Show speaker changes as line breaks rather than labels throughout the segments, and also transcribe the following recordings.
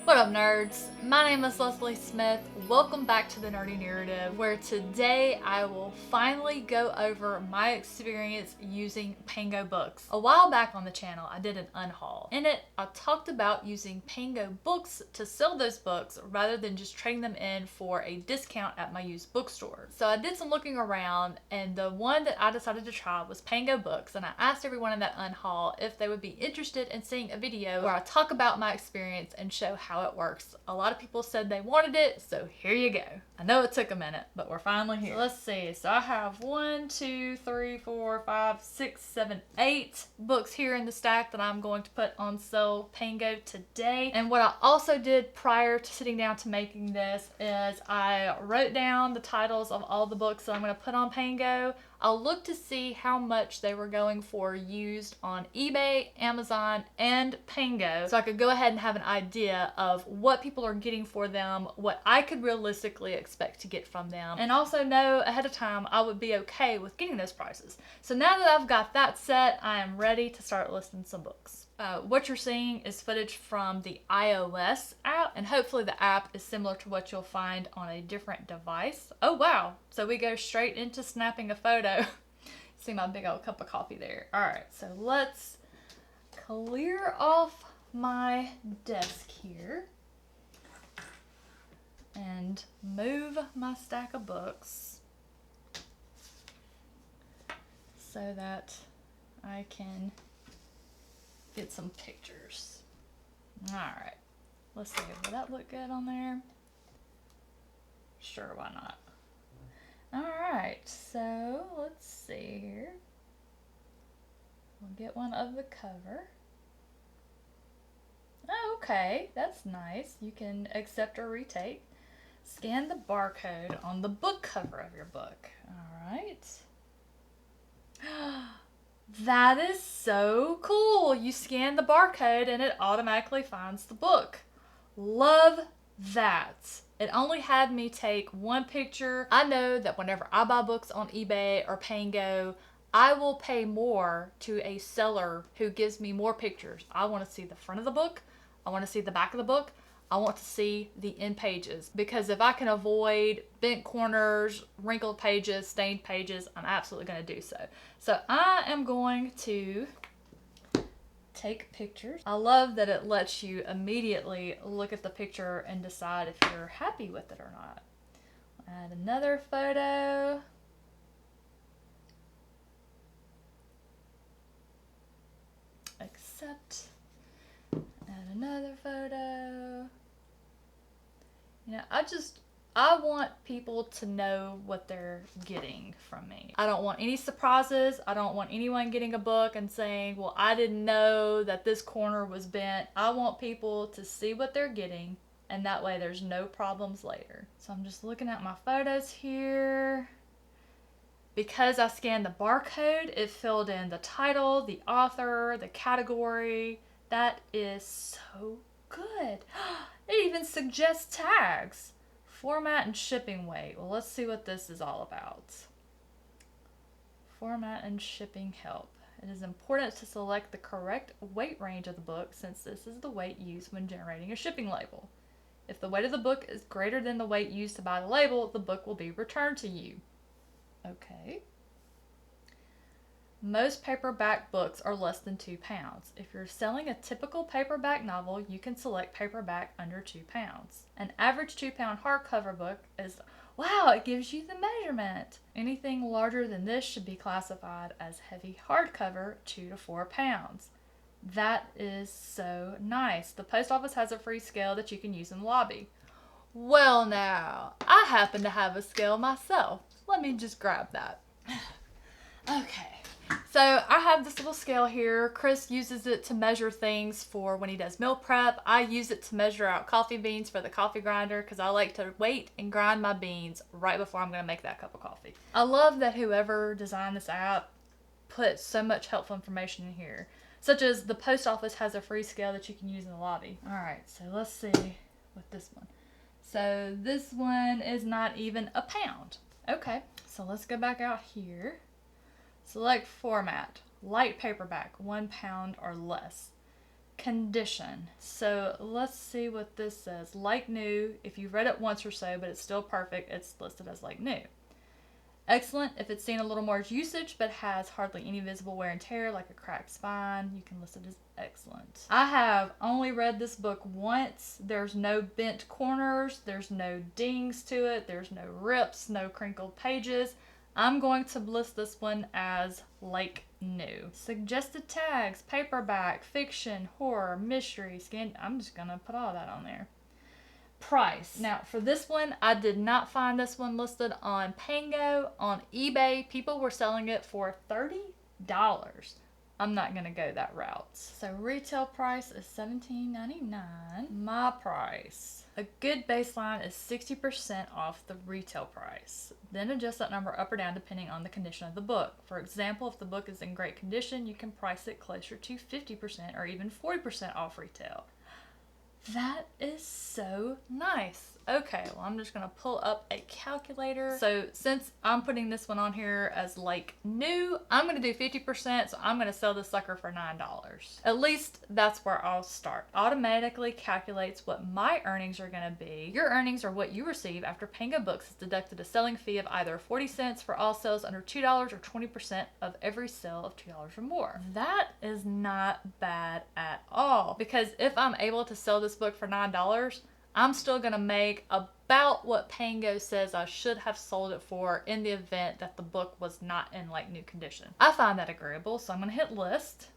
What up, nerds? My name is Leslie Smith. Welcome back to the Nerdy Narrative, where today I will finally go over my experience using Pango Books. A while back on the channel, I did an unhaul. In it, I talked about using Pango Books to sell those books rather than just trading them in for a discount at my used bookstore. So I did some looking around, and the one that I decided to try was Pango Books, and I asked everyone in that unhaul if they would be interested in seeing a video where I talk about my experience and show how it works. A lot of people said they wanted it, so here you go. I know it took a minute, but we're finally here. So let's see. So I have 1, 2, 3, 4, 5, 6, 7, 8 books here in the stack that I'm going to put on sale Pango today. And what I also did prior to sitting down to making this is I wrote down the titles of all the books that I'm going to put on Pango. I'll look to see how much they were going for used on eBay, Amazon, and Pango, so I could go ahead and have an idea of what people are getting for them, what I could realistically expect to get from them, and also know ahead of time I would be okay with getting those prices. So now that I've got that set, I am ready to start listing some books. What you're seeing is footage from the iOS app, and hopefully the app is similar to what you'll find on a different device. Oh wow, so we go straight into snapping a photo. See my big old cup of coffee there. Alright, so let's clear off my desk here and move my stack of books so that I can get some pictures. Alright, let's see, will that look good on there? Sure, why not? Alright, so let's see here. We'll get one of the cover. Oh, okay, that's nice. You can accept or retake. Scan the barcode on the book cover of your book. Alright. That is so cool. You scan the barcode and it automatically finds the book. Love that. It only had me take one picture. I know that whenever I buy books on eBay or Pango, I will pay more to a seller who gives me more pictures. I want to see the front of the book. I want to see the back of the book. I want to see the end pages, because if I can avoid bent corners, wrinkled pages, stained pages, I'm absolutely going to do so. So I am going to take pictures. I love that it lets you immediately look at the picture and decide if you're happy with it or not. Add another photo. Accept. Add another photo. You know, I want people to know what they're getting from me. I don't want any surprises. I don't want anyone getting a book and saying, well, I didn't know that this corner was bent. I want people to see what they're getting, and that way there's no problems later. So I'm just looking at my photos here. Because I scanned the barcode, it filled in the title, the author, the category. That is so good. It even suggests tags. Format and shipping weight. Well, let's see what this is all about. Format and shipping help. It is important to select the correct weight range of the book, since this is the weight used when generating a shipping label. If the weight of the book is greater than the weight used to buy the label, the book will be returned to you. Okay. Most paperback books are less than 2 pounds. If you're selling a typical paperback novel, you can select paperback under 2 pounds. An average 2-pound hardcover book is, wow, it gives you the measurement. Anything larger than this should be classified as heavy hardcover, 2 to 4 pounds. That is so nice. The post office has a free scale that you can use in the lobby. Well now, I happen to have a scale myself. Let me just grab that. Okay. So I have this little scale here. Chris uses it to measure things for when he does meal prep. I use it to measure out coffee beans for the coffee grinder, because I like to wait and grind my beans right before I'm going to make that cup of coffee. I love that whoever designed this app put so much helpful information in here, such as the post office has a free scale that you can use in the lobby. Alright, so let's see with this one. So this one is not even a pound. Okay, so let's go back out here. Select format, light paperback, 1 pound or less. condition. So let's see what this says. Like new, if you've read it once or so, but it's still perfect, it's listed as like new. Excellent if it's seen a little more usage but has hardly any visible wear and tear like a cracked spine. You can list it as excellent. I have only read this book once. There's no bent corners, there's no dings to it, there's no rips, no crinkled pages. I'm going to list this one as like new. Suggested tags, paperback, fiction, horror, mystery, skin. I'm just gonna put all that on there. Price. Now, for this one, I did not find this one listed on Pango. On eBay, people were selling it for $30. I'm not going to go that route. So, retail price is $17.99. My price. A good baseline is 60% off the retail price. Then adjust that number up or down depending on the condition of the book. For example, if the book is in great condition, you can price it closer to 50% or even 40% off retail. That is so nice. Okay, well, I'm just going to pull up a calculator. So since I'm putting this one on here as like new, I'm going to do 50%, so I'm going to sell this sucker for $9. At least that's where I'll start. Automatically calculates what my earnings are going to be. Your earnings are what you receive after Pango Books has deducted a selling fee of either 40 cents for all sales under $2 or 20% of every sale of $2 or more. That is not bad at all, because if I'm able to sell this book for $9, I'm still going to make about what Pango says I should have sold it for in the event that the book was not in like new condition. I find that agreeable, so I'm going to hit list.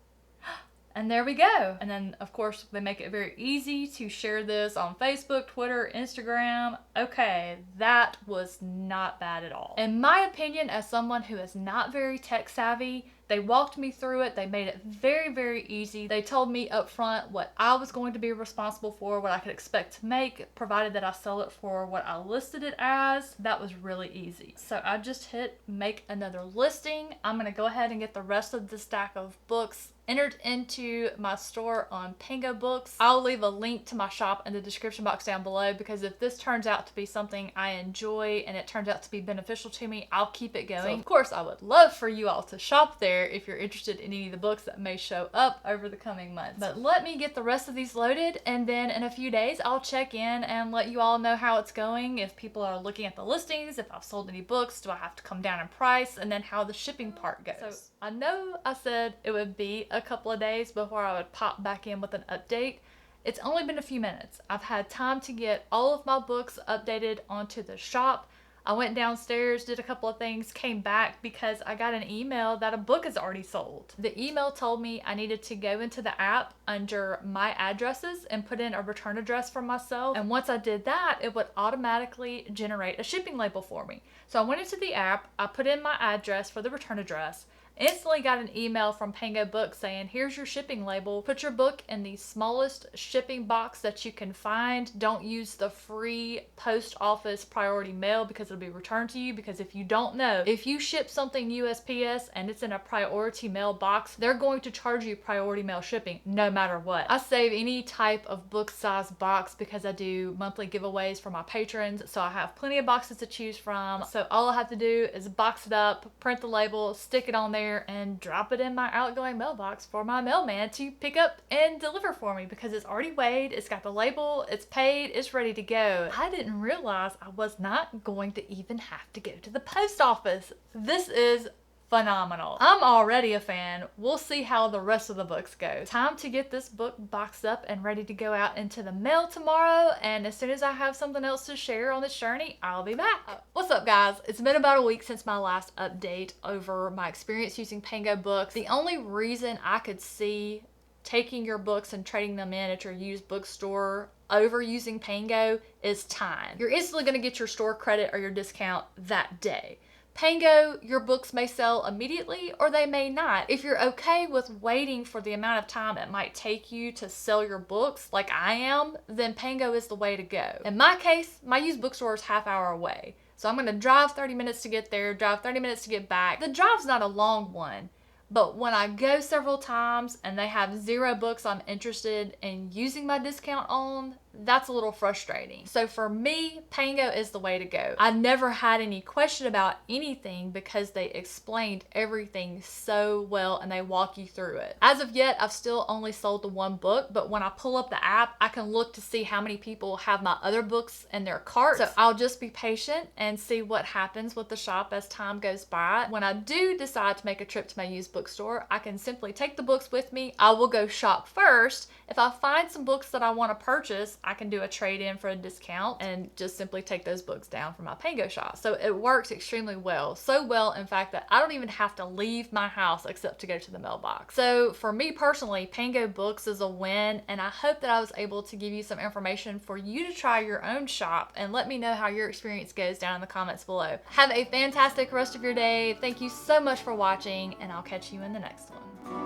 And there we go. And then, of course, they make it very easy to share this on Facebook, Twitter, Instagram. Okay, that was not bad at all. In my opinion, as someone who is not very tech savvy, they walked me through it. They made it very, very easy. They told me up front what I was going to be responsible for, what I could expect to make, provided that I sell it for what I listed it as. That was really easy. So I just hit make another listing. I'm going to go ahead and get the rest of the stack of books entered into my store on Pango Books. I'll leave a link to my shop in the description box down below, because if this turns out to be something I enjoy and it turns out to be beneficial to me, I'll keep it going. So of course, I would love for you all to shop there if you're interested in any of the books that may show up over the coming months. But let me get the rest of these loaded, and then in a few days I'll check in and let you all know how it's going, if people are looking at the listings, if I've sold any books, do I have to come down in price, and then how the shipping part goes. So I know I said it would be a couple of days before I would pop back in with an update. It's only been a few minutes. I've had time to get all of my books updated onto the shop. I went downstairs, did a couple of things, came back because I got an email that a book is already sold. The email told me I needed to go into the app under my addresses and put in a return address for myself. And once I did that, it would automatically generate a shipping label for me. So I went into the app, I put in my address for the return address, instantly got an email from Pango Books saying, here's your shipping label. Put your book in the smallest shipping box that you can find. Don't use the free post office priority mail because it'll be returned to you. Because if you don't know, if you ship something USPS and it's in a priority mail box, they're going to charge you priority mail shipping no matter what. I save any type of book size box because I do monthly giveaways for my patrons. So I have plenty of boxes to choose from. So all I have to do is box it up, print the label, stick it on there, and drop it in my outgoing mailbox for my mailman to pick up and deliver for me, because it's already weighed, it's got the label, it's paid, it's ready to go. I didn't realize I was not going to even have to go to the post office. This is phenomenal. I'm already a fan. We'll see how the rest of the books go. Time to get this book boxed up and ready to go out into the mail tomorrow, and as soon as I have something else to share on this journey, I'll be back. What's up, guys? It's been about a week since my last update over my experience using Pango Books. The only reason I could see taking your books and trading them in at your used bookstore over using Pango is time. You're instantly going to get your store credit or your discount that day. Pango, your books may sell immediately or they may not. If you're okay with waiting for the amount of time it might take you to sell your books, like I am, then Pango is the way to go. In my case, my used bookstore is half hour away. So I'm going to drive 30 minutes to get there, drive 30 minutes to get back. The drive's not a long one, but when I go several times and they have 0 books I'm interested in using my discount on, that's a little frustrating. So for me, Pango is the way to go. I never had any question about anything because they explained everything so well and they walk you through it. As of yet, I've still only sold the one book, but when I pull up the app, I can look to see how many people have my other books in their cart. So I'll just be patient and see what happens with the shop as time goes by. When I do decide to make a trip to my used bookstore, I can simply take the books with me. I will go shop first. If I find some books that I want to purchase, I can do a trade-in for a discount and just simply take those books down from my Pango shop. So it works extremely well. So well, in fact, that I don't even have to leave my house except to go to the mailbox. So for me personally, Pango Books is a win, and I hope that I was able to give you some information for you to try your own shop, and let me know how your experience goes down in the comments below. Have a fantastic rest of your day. Thank you so much for watching, and I'll catch you in the next one.